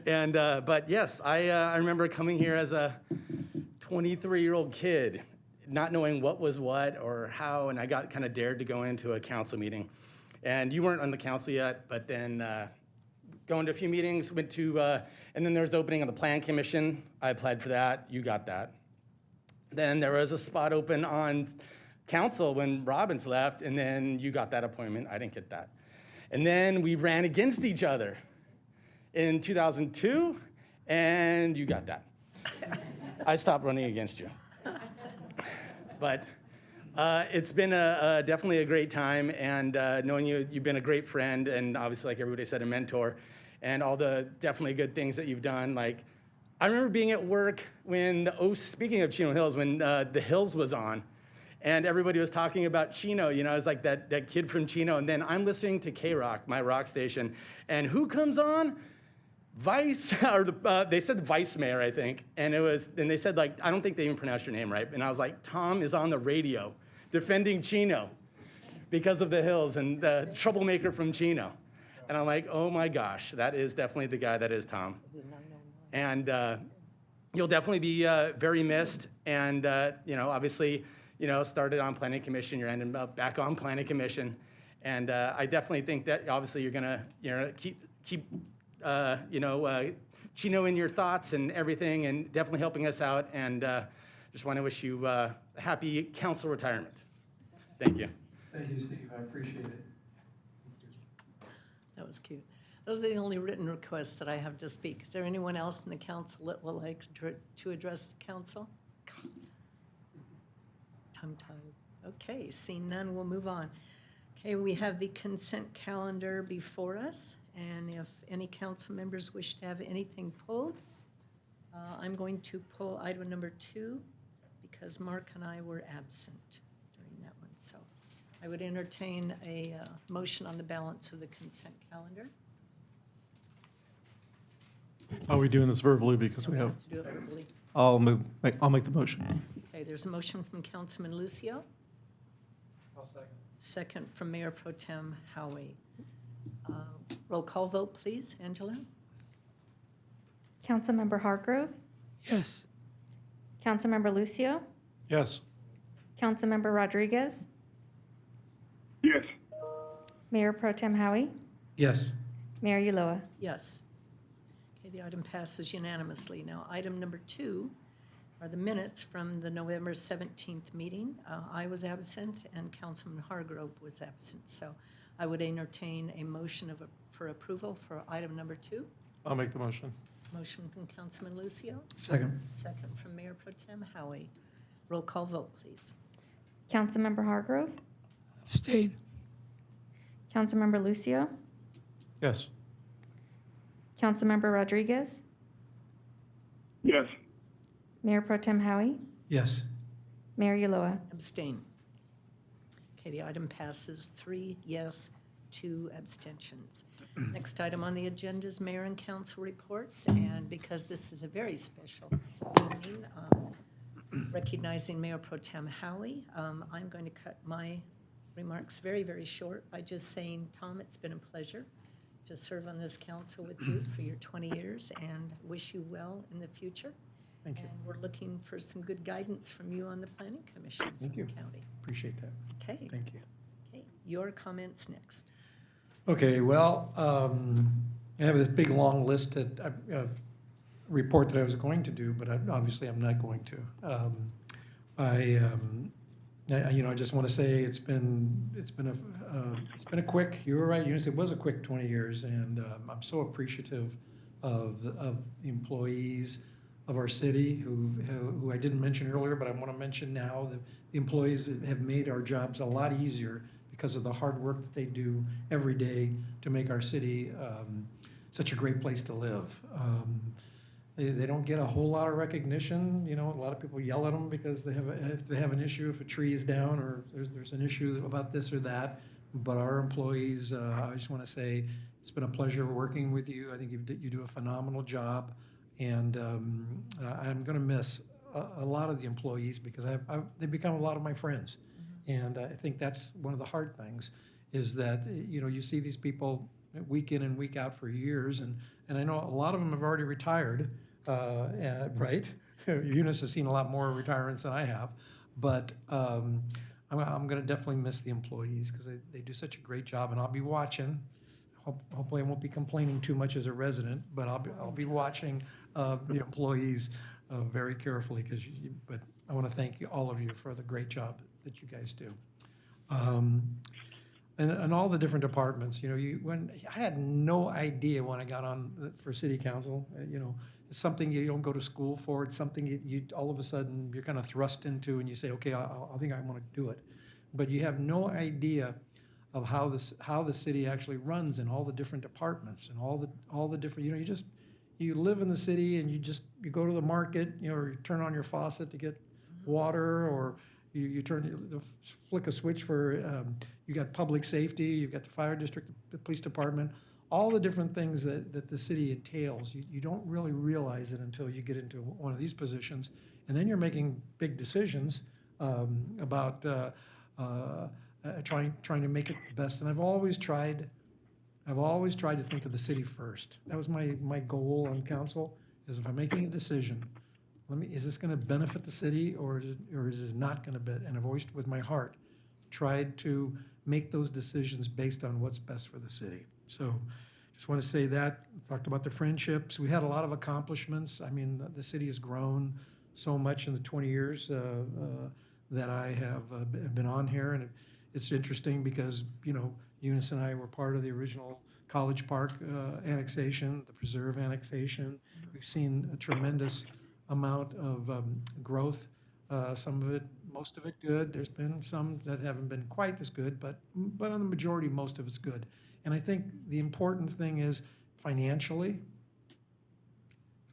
And, but yes, I remember coming here as a 23-year-old kid, not knowing what was what or how, and I got kind of dared to go into a council meeting. And you weren't on the council yet, but then going to a few meetings, went to, and then there was the opening of the Plan Commission. I applied for that, you got that. Then there was a spot open on council when Robbins left, and then you got that appointment, I didn't get that. And then we ran against each other in 2002, and you got that. I stopped running against you. But it's been definitely a great time, and knowing you, you've been a great friend, and obviously, like everybody said, a mentor, and all the definitely good things that you've done. Like, I remember being at work when speaking of Chino Hills, when The Hills was on, and everybody was talking about Chino. I was like that kid from Chino, and then I'm listening to K-Rock, my rock station, and who comes on? Vice, or they said Vice Mayor, I think, and they said, like, I don't think they even pronounced your name right, and I was like, Tom is on the radio defending Chino because of The Hills and the troublemaker from Chino. And I'm like, oh my gosh, that is definitely the guy that is Tom. And you'll definitely be very missed, and obviously, started on Planning Commission, you're ending up back on Planning Commission, and I definitely think that obviously you're gonna keep Chino in your thoughts and everything, and definitely helping us out. And just want to wish you a happy council retirement. Thank you. Thank you, Steve. I appreciate it. That was cute. Those are the only written requests that I have to speak. Is there anyone else in the council that would like to address the council? Tongue-tied. Okay, seeing none, we'll move on. Okay, we have the consent calendar before us, and if any council members wish to have anything pulled, I'm going to pull item number 2 because Mark and I were absent during that one. So I would entertain a motion on the balance of the consent calendar. Are we doing this verbally because we have? To do it verbally. I'll make the motion. Okay, there's a motion from Councilman Lucio. I'll second. Second from Mayor Pro Tem Howie. Roll call vote, please. Angela? Councilmember Hargrove? Yes. Councilmember Lucio? Yes. Councilmember Rodriguez? Yes. Mayor Pro Tem Howie? Yes. Mayor Ulloa? Yes. Okay, the item passes unanimously. Now, item number 2 are the minutes from the November 17th meeting. I was absent and Councilman Hargrove was absent. So I would entertain a motion for approval for item number 2. I'll make the motion. Motion from Councilman Lucio. Second. Second from Mayor Pro Tem Howie. Roll call vote, please. Councilmember Hargrove? Abstain. Councilmember Lucio? Yes. Councilmember Rodriguez? Yes. Mayor Pro Tem Howie? Yes. Mayor Ulloa? Abstain. Okay, the item passes 3 yes, 2 abstentions. Next item on the agenda is mayor and council reports, and because this is a very special evening, recognizing Mayor Pro Tem Howie, I'm going to cut my remarks very, very short by just saying, Tom, it's been a pleasure to serve on this council with you for your 20 years and wish you well in the future. Thank you. And we're looking for some good guidance from you on the Planning Commission for Thank you. the county. Appreciate that. Okay. Thank you. Okay, your comments next. Okay, well, I have this big, long list that report that I was going to do, but obviously I'm not going to. I just want to say it's been a quick. You were right, Eunice. It was a quick 20 years, and I'm so appreciative of the employees of our city who I didn't mention earlier, but I want to mention now that the employees that have made our jobs a lot easier because of the hard work that they do every day to make our city such a great place to live. They don't get a whole lot of recognition. You know, a lot of people yell at them because if they have an issue, if a tree is down or there's an issue about this or that. But our employees, I just want to say it's been a pleasure working with you. I think you do a phenomenal job. And I'm going to miss a lot of the employees because they've become a lot of my friends. And I think that's one of the hard things is that, you see these people week in and week out for years. And I know a lot of them have already retired, right? Eunice has seen a lot more retirements than I have. But I'm going to definitely miss the employees because they do such a great job. And I'll be watching. Hopefully I won't be complaining too much as a resident, but I'll be watching the employees very carefully but I want to thank all of you for the great job that you guys do. And all the different departments, when I had no idea when I got on for city council, it's something you don't go to school for. It's something you all of a sudden you're kind of thrust into and you say, okay, I think I want to do it. But you have no idea of how the city actually runs in all the different departments and all the different, you live in the city and you go to the market, or you turn on your faucet to get water, or you flick a switch for, you got public safety, you've got the fire district, the police department, all the different things that the city entails. You don't really realize it until you get into one of these positions. And then you're making big decisions about trying to make it the best. And I've always tried to think of the city first. That was my goal on council, is if I'm making a decision, is this going to benefit the city or is this not going to benefit? And I've always, with my heart, tried to make those decisions based on what's best for the city. So just want to say that. We talked about the friendships. We had a lot of accomplishments. I mean, the city has grown so much in the 20 years that I have been on here. And it's interesting because, Eunice and I were part of the original College Park annexation, the Preserve annexation. We've seen a tremendous amount of growth. Some of it, most of it good. There's been some that haven't been quite as good, but on the majority, most of it's good. And I think the important thing is financially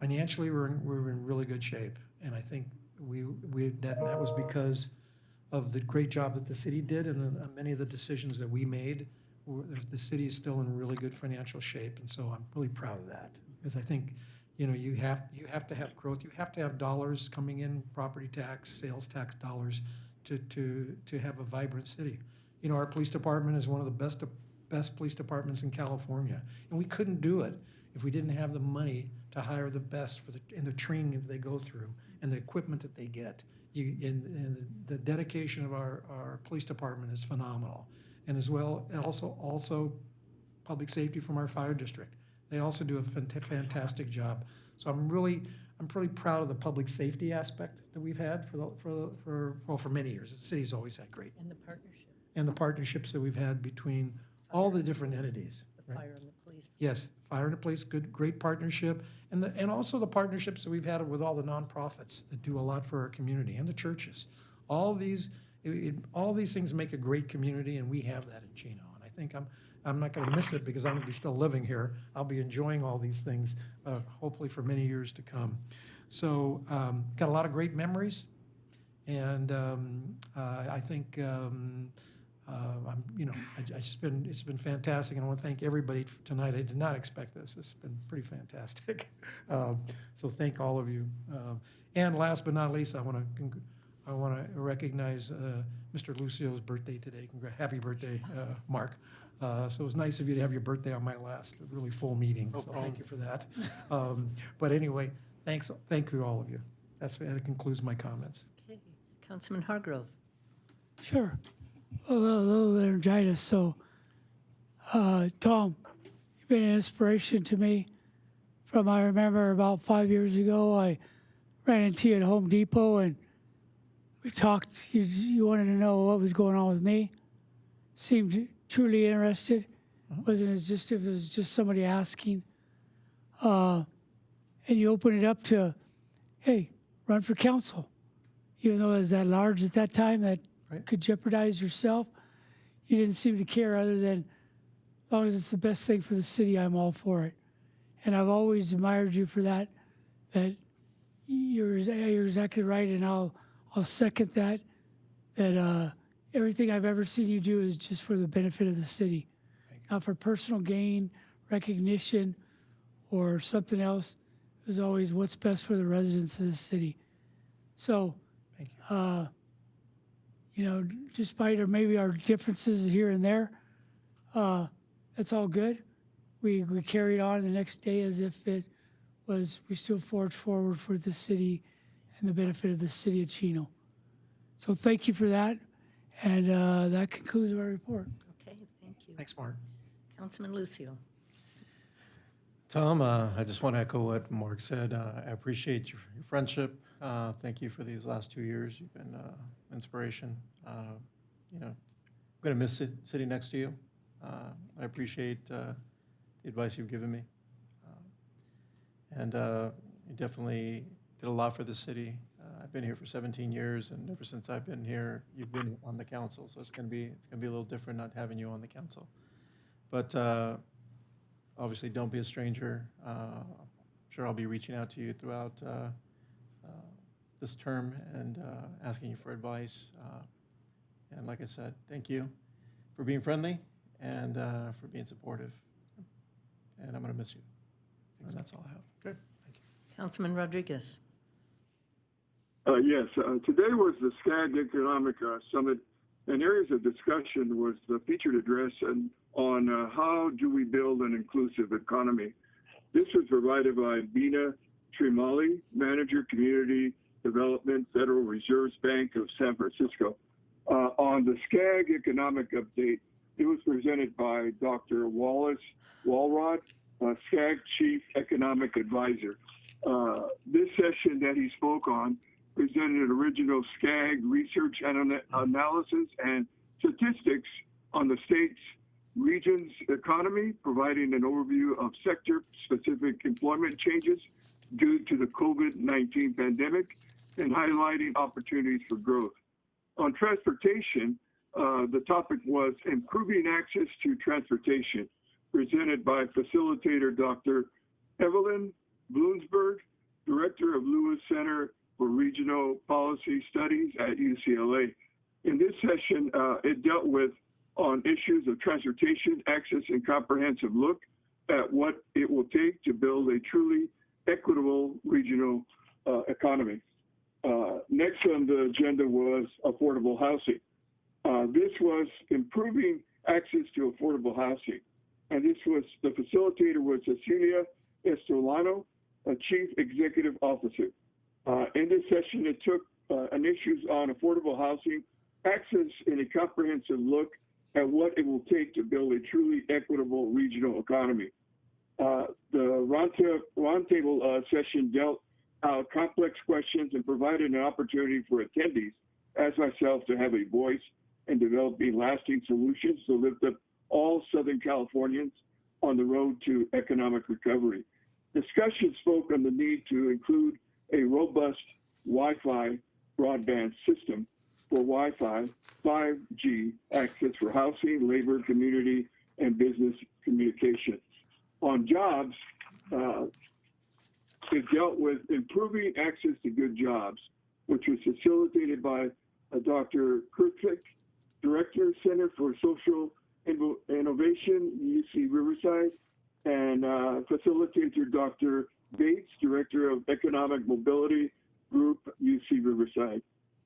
we're in really good shape. And I think that was because of the great job that the city did and many of the decisions that we made. The city is still in really good financial shape, and so I'm really proud of that because I think, you have to have growth. You have to have dollars coming in, property tax, sales tax dollars, to have a vibrant city. Our police department is one of the best police departments in California, and we couldn't do it if we didn't have the money to hire the best and the training that they go through and the equipment that they get. And the dedication of our police department is phenomenal. And as well, also public safety from our fire district. They also do a fantastic job. So I'm pretty proud of the public safety aspect that we've had for many years. The city's always had great. And the partnership. And the partnerships that we've had between all the different entities. The fire and the police. Yes, fire and the police, great partnership. And also the partnerships that we've had with all the nonprofits that do a lot for our community and the churches. All these things make a great community, and we have that in Chino. And I think I'm not going to miss it because I'm going to be still living here. I'll be enjoying all these things, hopefully for many years to come. So got a lot of great memories, and I think it's been fantastic, and I want to thank everybody tonight. I did not expect this. It's been pretty fantastic. So thank all of you. And last but not least, I want to recognize Mr. Lucio's birthday today. Happy birthday, Mark. So it was nice of you to have your birthday on my last really full meeting. So thank you for that. But anyway, thank you all of you. That concludes my comments. Okay, Councilman Hargrove. Sure. A little laryngitis. So, Tom, you've been an inspiration to me I remember about 5 years ago, I ran into you at Home Depot and we talked. You wanted to know what was going on with me. Seemed truly interested. Wasn't as just if it was just somebody asking. And you opened it up to, hey, run for council. Even though it was that large at that time that could jeopardize yourself, you didn't seem to care other than as long as it's the best thing for the city, I'm all for it. And I've always admired you for that, that you're exactly right, and I'll second that, that everything I've ever seen you do is just for the benefit of the city, not for personal gain, recognition, or something else. It was always what's best for the residents of the city. So, you know, despite or maybe our differences here and there, that's all good. We carried on the next day as if it was, we still forged forward for the city and the benefit of the city of Chino. So thank you for that. And that concludes our report. Okay, thank you. Thanks, Mark. Councilman Lucio. Tom, I just want to echo what Mark said. I appreciate your friendship. Thank you for these last 2 years. You've been inspiration. You know, I'm going to miss sitting next to you. I appreciate the advice you've given me. And you definitely did a lot for the city. I've been here for 17 years, and ever since I've been here, you've been on the council. So it's going to be a little different not having you on the council. But obviously, don't be a stranger. I'm sure I'll be reaching out to you throughout this term and asking you for advice. And like I said, thank you for being friendly and for being supportive. And I'm going to miss you. And that's all I have. Good. Thank you. Councilman Rodriguez. Yes, today was the Skag Economic Summit, and areas of discussion was the featured address on how do we build an inclusive economy. This was provided by Bina Trimali, Manager Community Development, Federal Reserve Bank of San Francisco. On the Skag Economic Update, it was presented by Dr. Wallace Walrod, Skag Chief Economic Advisor. This session that he spoke on presented original Skag research and analysis and statistics on the state's region's economy, providing an overview of sector-specific employment changes due to the COVID-19 pandemic and highlighting opportunities for growth. On transportation, the topic was improving access to transportation, presented by facilitator Dr. Evelyn Bloomsburg, Director of Lewis Center for Regional Policy Studies at UCLA. In this session, it dealt with on issues of transportation access and comprehensive look at what it will take to build a truly equitable regional economy. Next on the agenda was affordable housing. This was improving access to affordable housing. And this was, the facilitator was Cecilia Estolano, a Chief Executive Officer. In this session, it took an issues on affordable housing, access, and a comprehensive look at what it will take to build a truly equitable regional economy. The roundtable session dealt out complex questions and provided an opportunity for attendees, as myself, to have a voice in developing lasting solutions to lift up all Southern Californians on the road to economic recovery. Discussion spoke on the need to include a robust Wi-Fi broadband system for Wi-Fi 5G access for housing, labor, community, and business communication. On jobs, it dealt with improving access to good jobs, which was facilitated by Dr. Krieger, Director, Center for Social Innovation, UC Riverside, and facilitator Dr. Bates, Director of Economic Mobility Group, UC Riverside.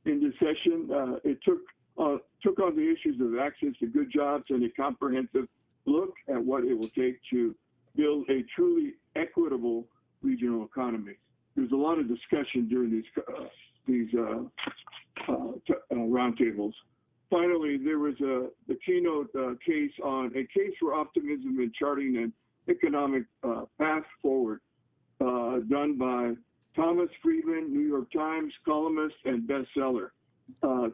In this session, it took on the issues of access to good jobs and a comprehensive look at what it will take to build a truly equitable regional economy. There's a lot of discussion during these roundtables. Finally, there was the keynote case on a case for optimism in charting an economic path forward. done by Thomas Friedman, New York Times columnist and bestseller.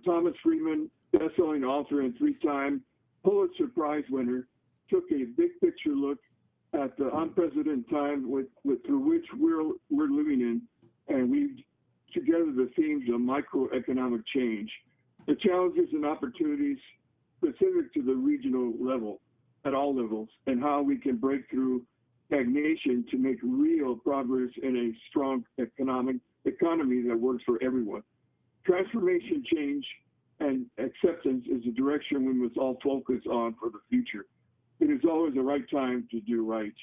Thomas Friedman, best-selling author and 3-time Pulitzer Prize winner, took a big picture look at the unprecedented time through which we're living in, and weaved together the themes of microeconomic change, the challenges and opportunities specific to the regional level, at all levels, and how we can break through stagnation to make real progress in a strong economy that works for everyone. Transformation, change, and acceptance is a direction we must all focus on for the future. It is always the right time to do right.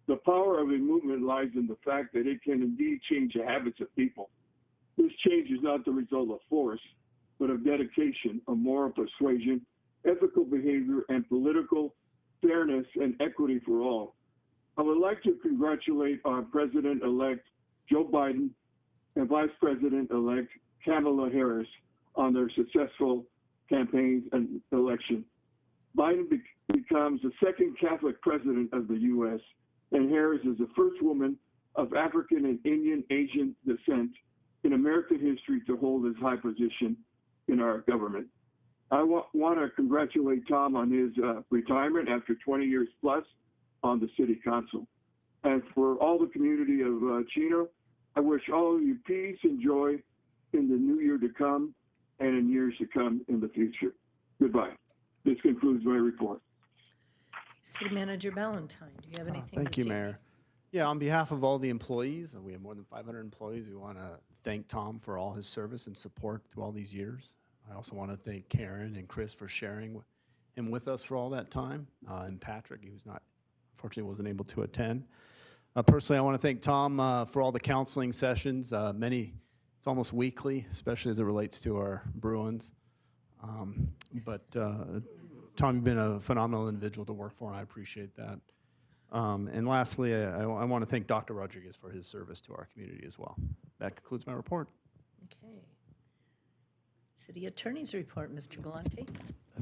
The power of a movement lies in the fact that it can indeed change the habits of people. This change is not the result of force, but of dedication, of moral persuasion, ethical behavior, and political fairness and equity for all. I would like to congratulate our President-elect Joe Biden and Vice President-elect Kamala Harris on their successful campaigns and election. Biden becomes the second Catholic president of the U.S., and Harris is the first woman of African and Indian Asian descent in American history to hold this high position in our government. I want to congratulate Tom on his retirement after 20 years plus on the City Council. And for all the community of Chino, I wish all of you peace and joy in the new year to come and in years to come in the future. Goodbye. This concludes my report. City Manager Ballantyne, do you have anything Thank this you, evening? Mayor. Yeah, on behalf of all the employees, and we have more than 500 employees, we want to thank Tom for all his service and support through all these years. I also want to thank Karen and Chris for sharing him with us for all that time, and Patrick, who's not, unfortunately wasn't able to attend. Personally, I want to thank Tom for all the counseling sessions, it's almost weekly, especially as it relates to our Bruins. Tom, you've been a phenomenal individual to work for, and I appreciate that. And lastly, I want to thank Dr. Rodriguez for his service to our community as well. That concludes my report. Okay. City Attorney's report, Mr. Galante.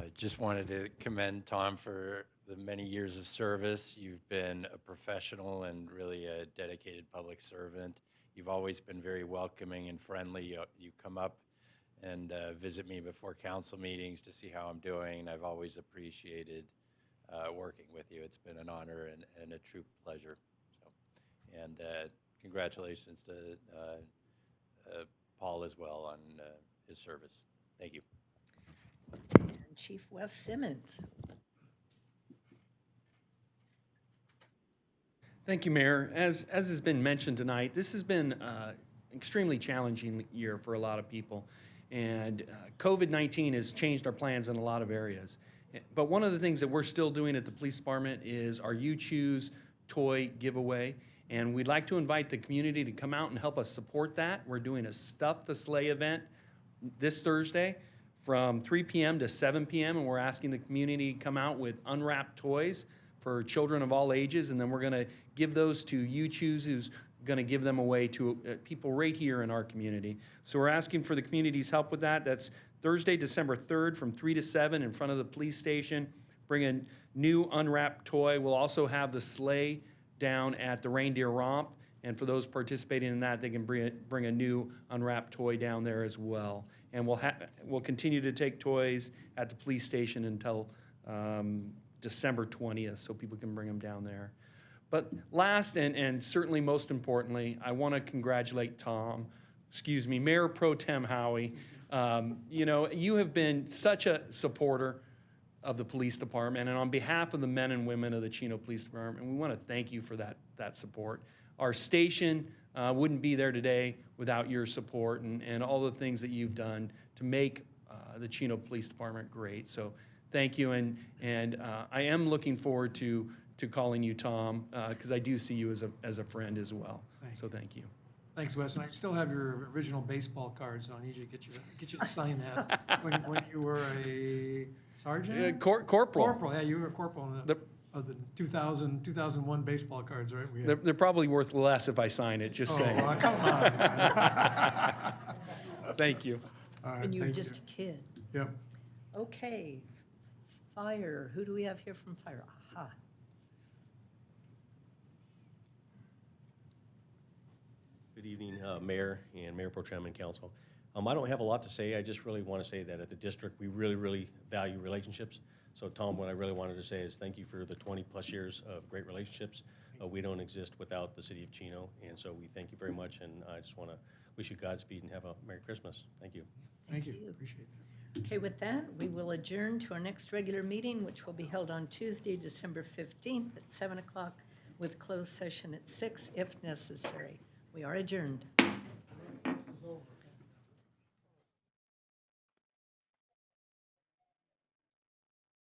I just wanted to commend Tom for the many years of service. You've been a professional and really a dedicated public servant. You've always been very welcoming and friendly. You come up and visit me before council meetings to see how I'm doing. I've always appreciated working with you. It's been an honor and a true pleasure. And congratulations to Paul as well on his service. Thank you. And Chief Wes Simmons. Thank you, Mayor. As has been mentioned tonight, this has been an extremely challenging year for a lot of people. And COVID-19 has changed our plans in a lot of areas. But one of the things that we're still doing at the police department is our You Choose toy giveaway. And we'd like to invite the community to come out and help us support that. We're doing a Stuff the Sleigh event this Thursday from 3 p.m. to 7 p.m. And we're asking the community to come out with unwrapped toys for children of all ages. And then we're going to give those to You Choose, who's going to give them away to people right here in our community. So we're asking for the community's help with that. That's Thursday, December 3rd from 3 to 7 in front of the police station. Bring a new unwrapped toy. We'll also have the sleigh down at the Reindeer Romp. And for those participating in that, they can bring a new unwrapped toy down there as well. And we'll continue to take toys at the police station until December 20th, so people can bring them down there. But last and certainly most importantly, I want to congratulate Mayor Pro Tem Howie. You know, you have been such a supporter of the police department, and on behalf of the men and women of the Chino Police Department, we want to thank you for that support. Our station wouldn't be there today without your support and all the things that you've done to make the Chino Police Department great. So thank you, and I am looking forward to calling you Tom, because I do see you as a friend as well. So thank you. Thanks, Wes. And I still have your original baseball card, so I need you to get you to sign that when you were a sergeant? Corporal. Corporal, yeah, you were a corporal of the 2001 baseball cards, right? They're probably worth less if I sign it, just saying. Well, come on. Thank you. All right, When you were thank just a kid. Yep. Okay. Fire. Who do we have here from Fire? Aha. Good evening, Mayor and Mayor Pro Tem and Council. I don't have a lot to say. I just really want to say that at the district, we really, really value relationships. So Tom, what I really wanted to say is thank you for the 20-plus years of great relationships. We don't exist without the city of Chino, and so we thank you very much, and I just want to wish you Godspeed and have a Merry Christmas. Thank you. Thank you. Appreciate that. Okay, with that, we will adjourn to our next regular meeting, which will be held on Tuesday, December 15th at 7 o'clock with closed session at 6 if necessary. We are adjourned.